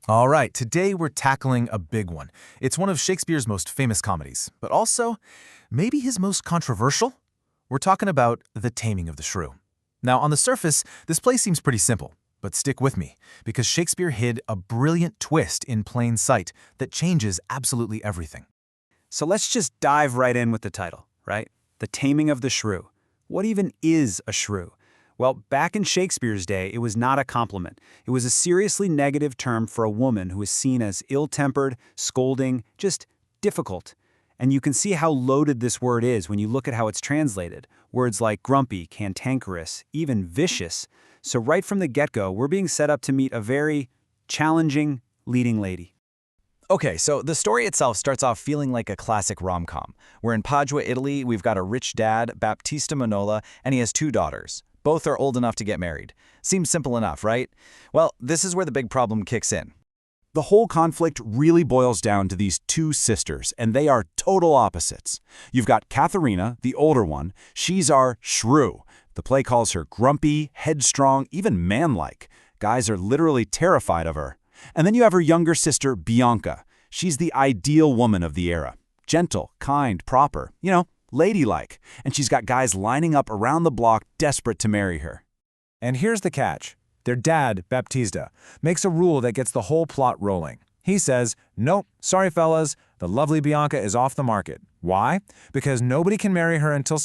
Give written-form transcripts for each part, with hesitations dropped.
All right, today we're tackling a big one. It's one of Shakespeare's most famous comedies, but also maybe his most controversial. We're talking about The Taming of the Shrew. Now, on the surface, this play seems pretty simple, but stick with me, because Shakespeare hid a brilliant twist in plain sight that changes absolutely everything. So let's just dive right in with the title, right? The Taming of the Shrew. What even is a shrew? Well, back in Shakespeare's day, it was not a compliment. It was a seriously negative term for a woman who was seen as ill-tempered, scolding, just difficult. And you can see how loaded this word is when you look at how it's translated. Words like grumpy, cantankerous, even vicious. So right from the get-go, we're being set up to meet a very challenging leading lady. Okay, so the story itself starts off feeling like a classic rom-com. We're in Padua, Italy. We've got a rich dad, Baptista Manola, and he has 2 daughters. Both are old enough to get married. Seems simple enough, right? Well, this is where the big problem kicks in. The whole conflict really boils down to these 2 sisters, and they are total opposites. You've got Katharina, the older one. She's our shrew. The play calls her grumpy, headstrong, even manlike. Guys are literally terrified of her. And then you have her younger sister, Bianca. She's the ideal woman of the era. Gentle, kind, proper, ladylike. And she's got guys lining up around the block desperate to marry her. And here's the catch. Their dad, Baptista, makes a rule that gets the whole plot rolling. He says, nope, sorry fellas, the lovely Bianca is off the market. Why? Because nobody can marry her until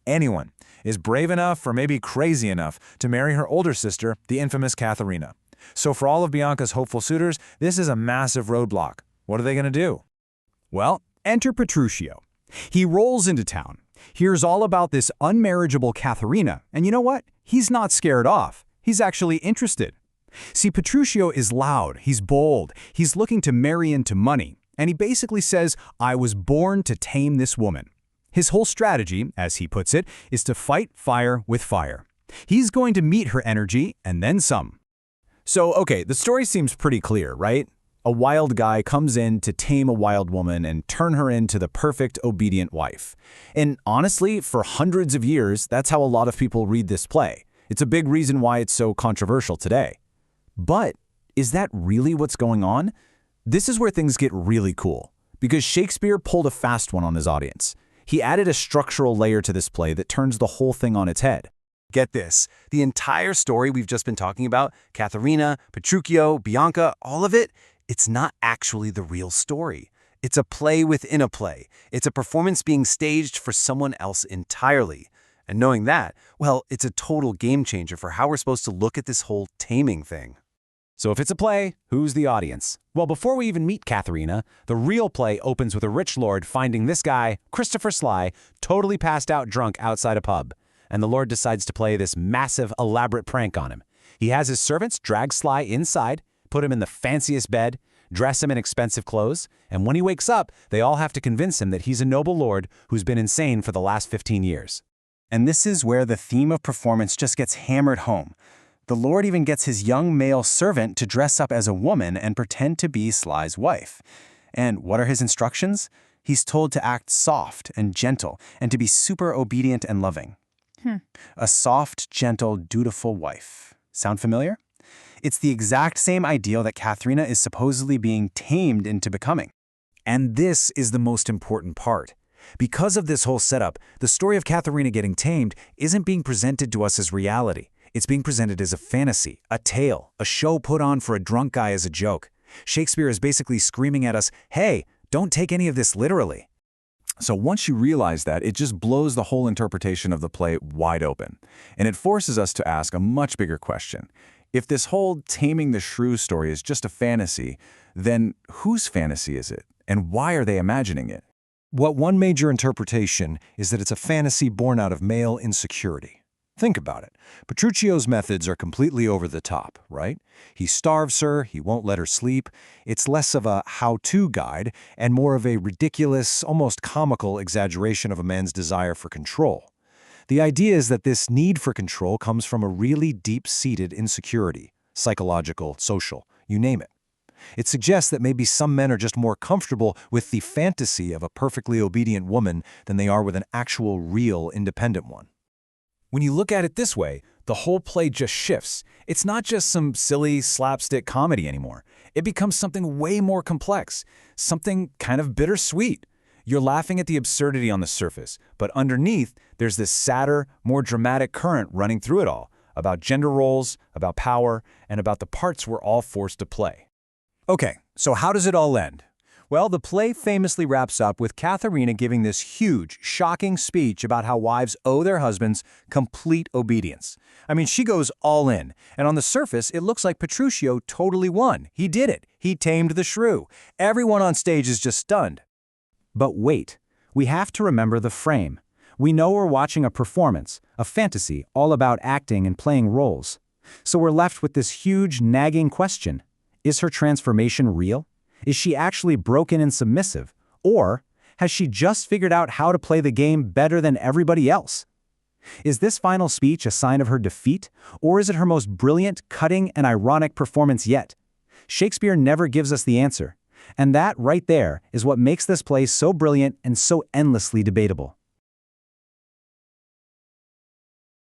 anyone, is brave enough or maybe crazy enough to marry her older sister, the infamous Katharina. So for all of Bianca's hopeful suitors, this is a massive roadblock. What are they going to do? Well, enter Petruchio. He rolls into town, hears all about this unmarriageable Katharina, and you know what? He's not scared off. He's actually interested. See, Petruchio is loud, he's bold, he's looking to marry into money, and he basically says, I was born to tame this woman. His whole strategy, as he puts it, is to fight fire with fire. He's going to meet her energy and then some. So, okay, the story seems pretty clear, right? A wild guy comes in to tame a wild woman and turn her into the perfect, obedient wife. And honestly, for hundreds of years, that's how a lot of people read this play. It's a big reason why it's so controversial today. But is that really what's going on? This is where things get really cool, because Shakespeare pulled a fast one on his audience. He added a structural layer to this play that turns the whole thing on its head. Get this, the entire story we've just been talking about, Katharina, Petruchio, Bianca, all of it, it's not actually the real story. It's a play within a play. It's a performance being staged for someone else entirely. And knowing that, well, it's a total game changer for how we're supposed to look at this whole taming thing. So if it's a play, who's the audience? Well, before we even meet Katharina, the real play opens with a rich lord finding this guy, Christopher Sly, totally passed out drunk outside a pub. And the Lord decides to play this massive, elaborate prank on him. He has his servants drag Sly inside, put him in the fanciest bed, dress him in expensive clothes, and when he wakes up, they all have to convince him that he's a noble lord who's been insane for the last 15 years. And this is where the theme of performance just gets hammered home. The Lord even gets his young male servant to dress up as a woman and pretend to be Sly's wife. And what are his instructions? He's told to act soft and gentle and to be super obedient and loving. A soft, gentle, dutiful wife. Sound familiar? It's the exact same ideal that Katharina is supposedly being tamed into becoming. And this is the most important part. Because of this whole setup, the story of Katharina getting tamed isn't being presented to us as reality. It's being presented as a fantasy, a tale, a show put on for a drunk guy as a joke. Shakespeare is basically screaming at us, hey, don't take any of this literally. So once you realize that, it just blows the whole interpretation of the play wide open. And it forces us to ask a much bigger question. If this whole Taming the Shrew story is just a fantasy, then whose fantasy is it? And why are they imagining it? What one major interpretation is that it's a fantasy born out of male insecurity. Think about it. Petruchio's methods are completely over the top, right? He starves her, he won't let her sleep. It's less of a how-to guide and more of a ridiculous, almost comical exaggeration of a man's desire for control. The idea is that this need for control comes from a really deep-seated insecurity, psychological, social, you name it. It suggests that maybe some men are just more comfortable with the fantasy of a perfectly obedient woman than they are with an actual, real, independent one. When you look at it this way, the whole play just shifts. It's not just some silly slapstick comedy anymore. it becomes something way more complex, something kind of bittersweet. You're laughing at the absurdity on the surface, but underneath, there's this sadder, more dramatic current running through it all, about gender roles, about power, and about the parts we're all forced to play. Okay, so how does it all end? Well, the play famously wraps up with Katharina giving this huge, shocking speech about how wives owe their husbands complete obedience. I mean, she goes all in, and on the surface, it looks like Petruchio totally won. He did it. He tamed the shrew. Everyone on stage is just stunned. But wait, we have to remember the frame. We know we're watching a performance, a fantasy all about acting and playing roles. So we're left with this huge, nagging question. Is her transformation real? Is she actually broken and submissive? Or has she just figured out how to play the game better than everybody else? Is this final speech a sign of her defeat, or is it her most brilliant, cutting, and ironic performance yet? Shakespeare never gives us the answer. And that, right there, is what makes this play so brilliant and so endlessly debatable.